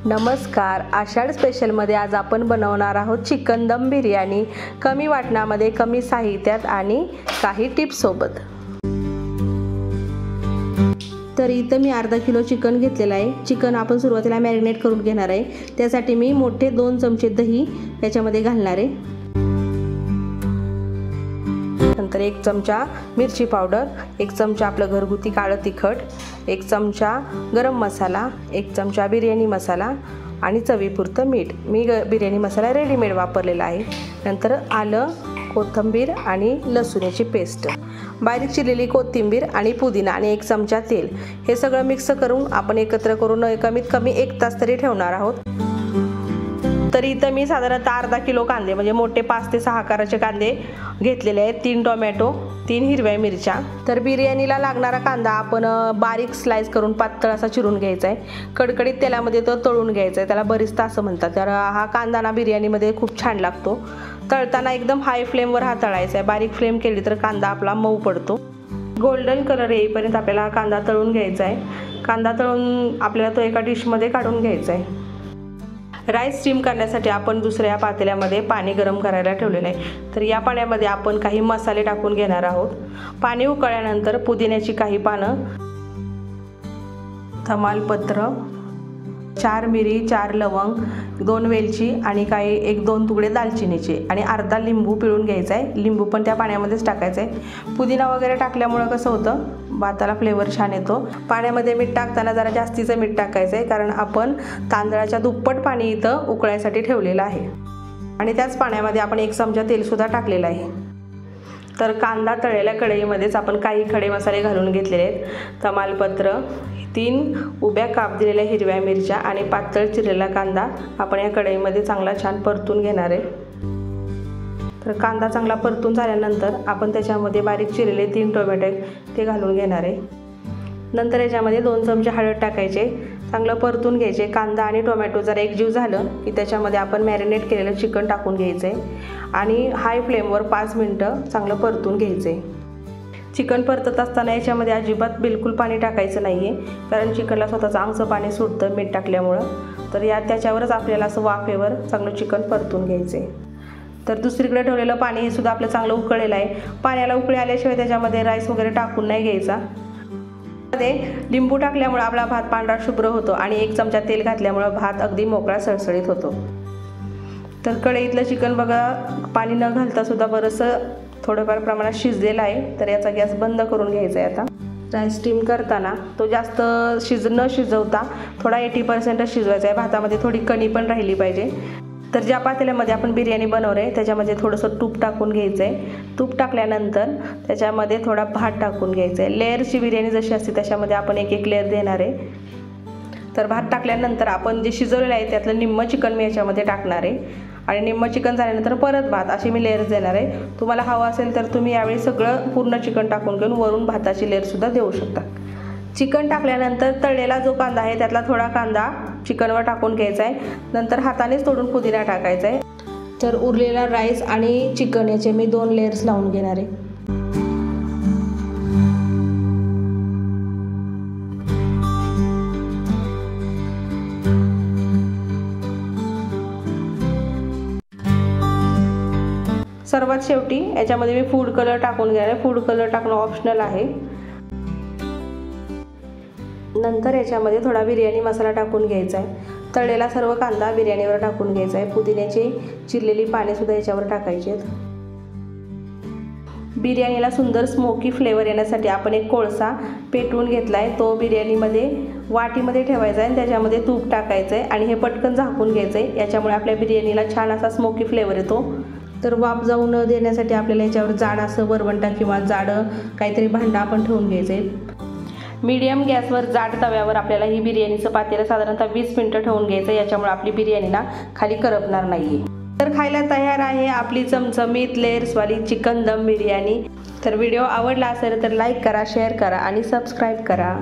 नमस्कार, आषाढ स्पेशलमध्ये आज आपण बनवणार आहोत चिकन दम बिर्याणी कमी वाटणामध्ये, कमी साहित्यात आणि काही टिप्स सोबत। तर इथं मी अर्धा किलो चिकन घेतलेलं आहे। चिकन आपण सुरुवातीला मॅरिनेट करून घेणार आहे। त्यासाठी मी मोठे 2 चमचे दही याच्यामध्ये घालणार आहे। नंतर 1 चमचा मिरची पावडर, 1 चमचा आपलं घरगुती काळं तिखट, 1 चमचा गरम मसाला, 1 चमचा बिर्याणी मसाला आणि चवीपुरतं मीठ। मी बिर्याणी मसाला रेडीमेड वापरलेला आहे। नंतर आलं, कोथिंबीर आणि लसूणची पेस्ट, बारीक चिरलेली कोथिंबीर आणि पुदिना आणि 1 चमचा तेल, हे सगळं मिक्स करून आपण एकत्र करून कमीत कमी 1 तास तरी ठेवणार आहोत। तर इथं मी साधारणतः अर्धा किलो कांदे म्हणजे मोठे 5 ते 6 आकाराचे कांदे घेतलेले आहेत, 3 टोमॅटो, 3 हिरव्या मिरच्या। तर बिर्याणीला लागणारा कांदा आपण बारीक स्लाइस करून पातळ असा चिरून घ्यायचा आहे। कडकडीत तेलामध्ये तो तळून घ्यायचा आहे, त्याला बरिस्ता असं म्हणतात। तर हा कांदा ना बिर्याणीमध्ये खूप छान लागतो। तळताना एकदम हाय फ्लेमवर हा तळायचा आहे, बारीक फ्लेम केली तर कांदा आपला मऊ पडतो। गोल्डन कलर येईपर्यंत आपल्याला हा कांदा तळून घ्यायचा आहे। कांदा तळून आपल्याला तो एका डिशमध्ये काढून घ्यायचा आहे। राईस स्टीम करण्यासाठी आपण दुसऱ्या पातेल्यामध्ये पाणी गरम करायला ठेवलेलं आहे। तर या पाण्यामध्ये आपण काही मसाले टाकून घेणार आहोत। पाणी उकळल्यानंतर पुदिन्याची काही पानं, तमालपत्र, 4 मिरी, 4 लवंग, 2 वेलची आणि काही 1-2 तुकडे दालचिनीचे आणि अर्धा लिंबू पिळून घ्यायचा आहे। लिंबू पण त्या पाण्यामध्येच टाकायचं आहे। पुदिना वगैरे टाकल्यामुळे कसं होतं, भाताला फ्लेवर छान येतो। पाण्यामध्ये मीठ टाकताना जरा जास्तीचं मीठ टाकायचं आहे, कारण आपण तांदळाच्या दुप्पट पाणी इथं उकळायसाठी ठेवलेलं आहे। आणि त्याच पाण्यामध्ये आपण 1 चमचा तेलसुद्धा टाकलेलं आहे। तर कांदा तळलेल्या कढईमध्येच आपण काही खडे मसाले घालून घेतलेले आहेत। तमालपत्र, 3 उभ्या काप दिलेल्या हिरव्या मिरच्या आणि पातळ चिरलेला कांदा आपण या कढईमध्ये चांगला छान परतून घेणार आहे। तर कांदा चांगला परतून झाल्यानंतर आपण त्याच्यामध्ये बारीक चिरलेले 3 टोमॅटो ते घालून घेणार आहे। नंतर याच्यामध्ये 2 चमचे हळद टाकायचे, चांगलं परतून घ्यायचे। कांदा आणि टोमॅटो जर एकजीव झालं की त्याच्यामध्ये आपण मॅरिनेट केलेलं चिकन टाकून घ्यायचं आहे आणि हाय फ्लेमवर 5 मिनिटं चांगलं परतून घ्यायचं आहे। चिकन परतत असताना याच्यामध्ये अजिबात बिलकुल पाणी टाकायचं नाही आहे, कारण चिकनला स्वतःचं अंगचं पाणी सुटतं मीठ टाकल्यामुळं। तर त्याच्यावरच आपल्याला असं वाफेवर चांगलं चिकन परतून घ्यायचं आहे। तर दुसरीकडे ठेवलेलं पाणी हे सुद्धा आपलं चांगलं उकळलेलं आहे। पाण्याला उकळी आल्याशिवाय त्याच्यामध्ये राईस वगैरे टाकून नाही घ्यायचा। लिंबू टाकल्यामुळे आपला भात पांढरा शुभ्र होतो आणि 1 चमचा तेल घातल्यामुळे भात अगदी मोकळा सळसळीत होतो। तर कढईतलं चिकन बघा, पाणी न घालता सुद्धा बरंचसं थोडंफार प्रमाणात शिजलेलं आहे। तर याचा गॅस बंद करून घ्यायचा आहे। आता राईस स्टीम करताना तो जास्त न शिजवता थोडा 80% शिजवायचा आहे। भातामध्ये थोडी कणी पण राहिली पाहिजे। तर ज्या पातेल्यामध्ये आपण बिर्याणी बनवणार आहे त्याच्यामध्ये थोडंसं तूप टाकून घ्यायचं आहे। तूप टाकल्यानंतर त्याच्यामध्ये थोडा भात टाकून घ्यायचा आहे। लेअरची बिर्याणी जशी असते त्याच्यामध्ये आपण 1-1 लेअर देणार आहे। तर भात टाकल्यानंतर आपण जे शिजवलेलं आहे त्यातलं निम्मं चिकन मी याच्यामध्ये टाकणार आहे आणि निम्मं चिकन झाल्यानंतर परत भात, अशी मी लेअर्स देणार आहे। तुम्हाला हवं असेल तर तुम्ही यावेळी सगळं पूर्ण चिकन टाकून घेऊन वरून भाताची लेअरसुद्धा देऊ शकता। चिकन टाकल्यानंतर तळलेला जो कांदा आहे त्यातला थोडा कांदा चिकनवर टाकून घ्यायचा आहे। नंतर हातानेच तोडून पुदिना टाकायचा आहे। तर उरलेला राईस आणि चिकन याचे मी 2 लेअर्स लावून घेणार आहे। सर्वात शेवटी याच्यामध्ये मी फूड कलर टाकून घेणार आहे। फूड कलर टाकणं ऑप्शनल आहे। नंतर याच्यामध्ये थोडा बिर्याणी मसाला टाकून घ्यायचा आहे। तळलेला सर्व कांदा बिर्याणीवर टाकून घ्यायचा आहे। पुदिन्याची चिरलेली पाने सुद्धा याच्यावर टाकायची आहेत। बिर्याणीला सुंदर स्मोकी फ्लेवर येण्यासाठी आपण एक कोळसा पेटवून घेतला आहे। तो बिर्याणीमध्ये वाटीमध्ये ठेवायचा आहे आणि त्याच्यामध्ये तूप टाकायचं आहे आणि हे पटकन झाकून घ्यायचं आहे। याच्यामुळे आपल्या बिर्याणीला छान असा स्मोकी फ्लेवर येतो। तर वाफ जाऊ न देण्यासाठी आपल्याला याच्यावर जाड असं वरवंटा किंवा जाडं काहीतरी भांडं आपण ठेवून घ्यायचं आहे। मीडियम गॅसवर जाड तव्यावर आपल्याला ही बिर्याणीचं पातेलं साधारणतः 20 मिनिटं ठेवून घ्यायचं, याच्यामुळे आपली बिर्याणी ना खाली करपणार नाहीये। तर खायला तयार आहे आपली चमचमीत लेअर्सवाली चिकन दम बिर्याणी। तर व्हिडिओ आवडला असेल तर लाईक करा, शेअर करा आणि सबस्क्राईब करा।